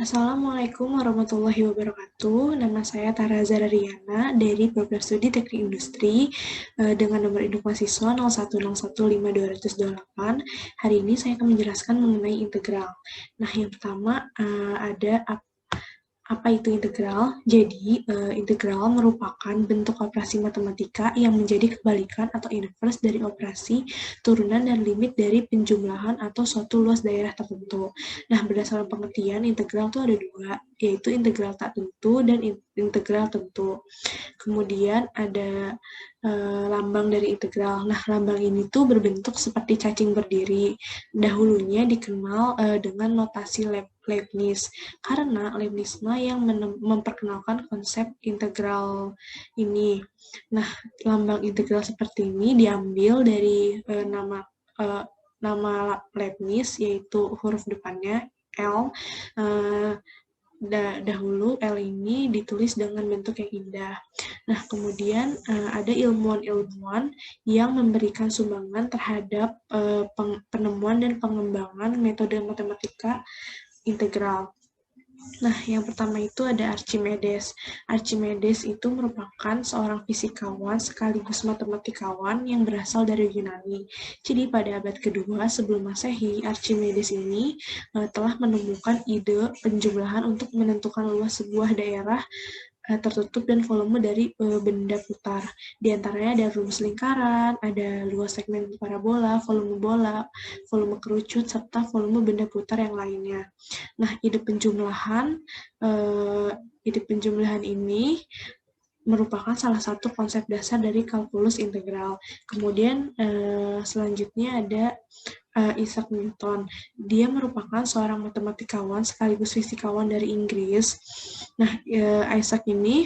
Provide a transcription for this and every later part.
Assalamualaikum warahmatullahi wabarakatuh. Nama saya Tara Zarariana dari Program Studi Teknik Industri dengan nomor induk mahasiswa 010152228. Hari ini saya akan menjelaskan mengenai integral. Nah, yang pertama ada apa itu integral? Jadi, integral merupakan bentuk operasi matematika yang menjadi kebalikan atau inverse dari operasi turunan dan limit dari penjumlahan atau suatu luas daerah tertentu. Nah, berdasarkan pengertian, integral itu ada dua, yaitu integral tak tentu dan integral tentu. Kemudian ada lambang dari integral. Nah, lambang ini tuh berbentuk seperti cacing berdiri. Dahulunya dikenal dengan notasi Leibniz, karena Leibnizlah yang memperkenalkan konsep integral ini. Nah, lambang integral seperti ini diambil dari nama Leibniz, yaitu huruf depannya L. Dahulu L ini ditulis dengan bentuk yang indah. Nah, kemudian ada ilmuwan-ilmuwan yang memberikan sumbangan terhadap penemuan dan pengembangan metode matematika integral. Nah, yang pertama itu ada Archimedes. Archimedes itu merupakan seorang fisikawan sekaligus matematikawan yang berasal dari Yunani. Jadi pada abad kedua sebelum Masehi, Archimedes ini telah menemukan ide penjumlahan untuk menentukan luas sebuah daerah tertutup dan volume dari benda putar. Di antaranya ada rumus lingkaran, ada luas segmen parabola, volume kerucut, serta volume benda putar yang lainnya. Nah, ide penjumlahan ini merupakan salah satu konsep dasar dari kalkulus integral. Kemudian selanjutnya ada Isaac Newton. Dia merupakan seorang matematikawan sekaligus fisikawan dari Inggris. Nah, Isaac ini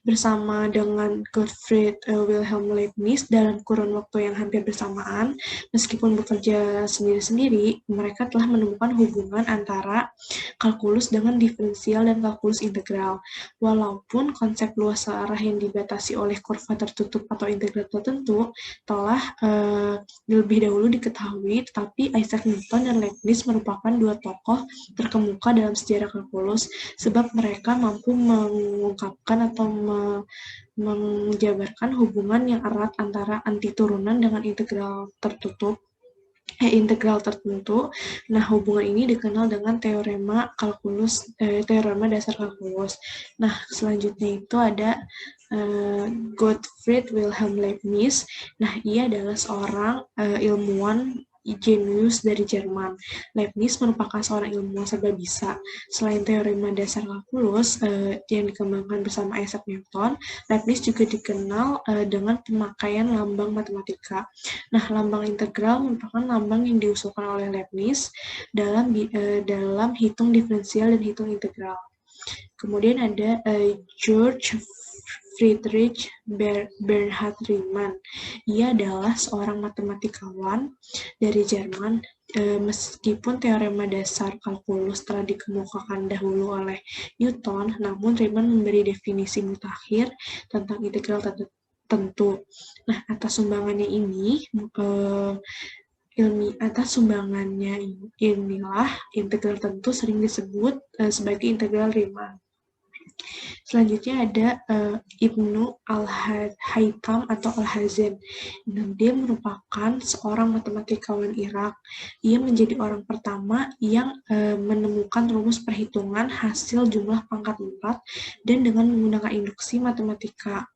bersama dengan Gottfried Wilhelm Leibniz dalam kurun waktu yang hampir bersamaan. Meskipun bekerja sendiri-sendiri, mereka telah menemukan hubungan antara kalkulus dengan diferensial dan kalkulus integral. Walaupun konsep luas searah yang dibatasi oleh kurva tertutup atau integral tertentu telah lebih dahulu diketahui, tetapi Isaac Newton dan Leibniz merupakan dua tokoh terkemuka dalam sejarah kalkulus sebab mereka mampu mengungkapkan atau menjabarkan hubungan yang erat antara antiturunan dengan integral tertentu. Nah, hubungan ini dikenal dengan teorema dasar kalkulus. Nah, selanjutnya itu ada Gottfried Wilhelm Leibniz. Nah, ia adalah seorang ilmuwan jenius dari Jerman. Leibniz merupakan seorang ilmuwan serba bisa. Selain teorema dasar kalkulus yang dikembangkan bersama Isaac Newton, Leibniz juga dikenal dengan pemakaian lambang matematika. Nah, lambang integral merupakan lambang yang diusulkan oleh Leibniz dalam hitung diferensial dan hitung integral. Kemudian ada George Friedrich Bernhard Riemann. Ia adalah seorang matematikawan dari Jerman. Meskipun teorema dasar kalkulus telah dikemukakan dahulu oleh Newton, namun Riemann memberi definisi mutakhir tentang integral tertentu. Nah, atas sumbangannya inilah integral tertentu sering disebut sebagai integral Riemann. Selanjutnya ada Ibnu Al-Haytham atau Al-Hazen. Nah, dia merupakan seorang matematikawan Irak. Ia menjadi orang pertama yang menemukan rumus perhitungan hasil jumlah pangkat 4 dan dengan menggunakan induksi matematika.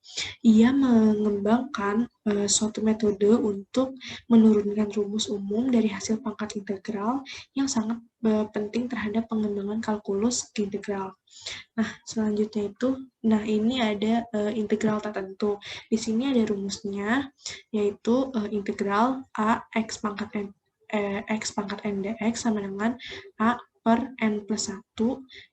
Ia mengembangkan suatu metode untuk menurunkan rumus umum dari hasil pangkat integral yang sangat penting terhadap pengembangan kalkulus integral. Nah, selanjutnya ini ada integral tak tentu. Di sini ada rumusnya, yaitu integral A x pangkat n dx sama dengan A per n plus 1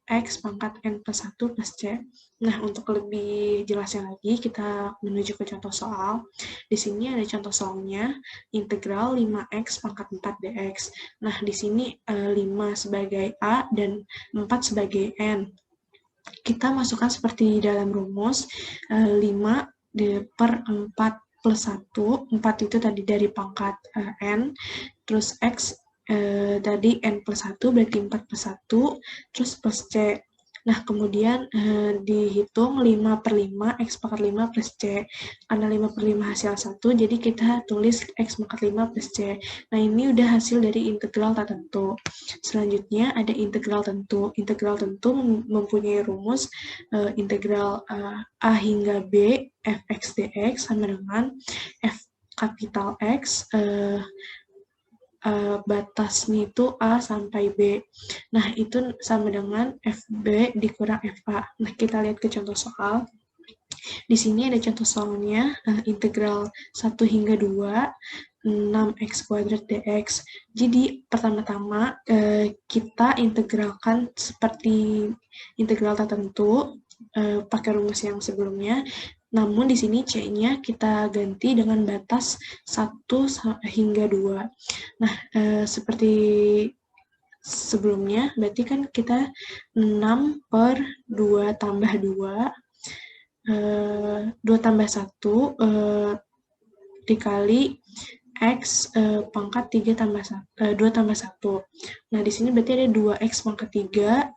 x pangkat n plus 1 plus c. Nah, untuk lebih jelasnya lagi, kita menuju ke contoh soal. Di sini ada contoh soalnya, integral 5x pangkat 4 dx. Nah, di sini 5 sebagai A dan 4 sebagai n. Kita masukkan seperti dalam rumus 5 per 4 plus 1, 4 itu tadi dari pangkat n, terus x tadi N plus 1 berarti 4 plus 1, terus plus C. Nah, kemudian dihitung 5 per 5, X pangkat 5 plus C. Karena 5 per 5 hasil 1, jadi kita tulis X pangkat 5 plus C. Nah, ini udah hasil dari integral tak tentu. Selanjutnya ada integral tentu. Integral tentu mempunyai rumus integral A hingga B fx dx sama dengan f kapital X batasnya itu A sampai B. Nah, itu sama dengan FB dikurang FA. Nah, kita lihat ke contoh soal. Di sini ada contoh soalnya, integral 1 hingga 2, 6x kuadrat dx. Jadi, pertama-tama kita integralkan seperti integral tak tentu, pakai rumus yang sebelumnya. Namun di sini C-nya kita ganti dengan batas 1 hingga 2. Nah, seperti sebelumnya, berarti kan kita 6 per 2 tambah 2, 2 tambah 1 dikali X pangkat 3 tambah 2 tambah 1. Nah, di sini berarti ada 2X pangkat 3,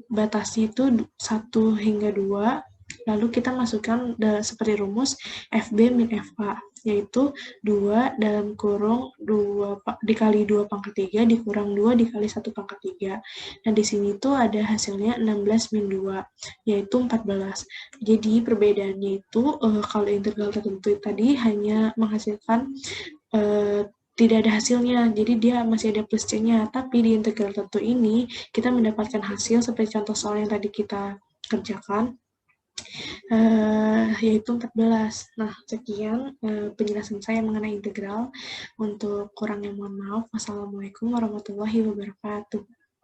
batasnya itu 1 hingga 2, lalu kita masukkan seperti rumus FB min FA, yaitu 2 dalam kurung 2 dikali 2 pangkat 3 dikurang 2 dikali 1 pangkat 3. Nah, di sini tuh ada hasilnya 16 min 2, yaitu 14. Jadi, perbedaannya itu kalau integral tertentu tadi hanya menghasilkan tidak ada hasilnya, jadi dia masih ada plus C-nya. Tapi di integral tertentu ini, kita mendapatkan hasil seperti contoh soal yang tadi kita kerjakan, yaitu 14. Nah, sekian penjelasan saya mengenai integral. Untuk kurangnya mohon maaf. Wassalamualaikum warahmatullahi wabarakatuh.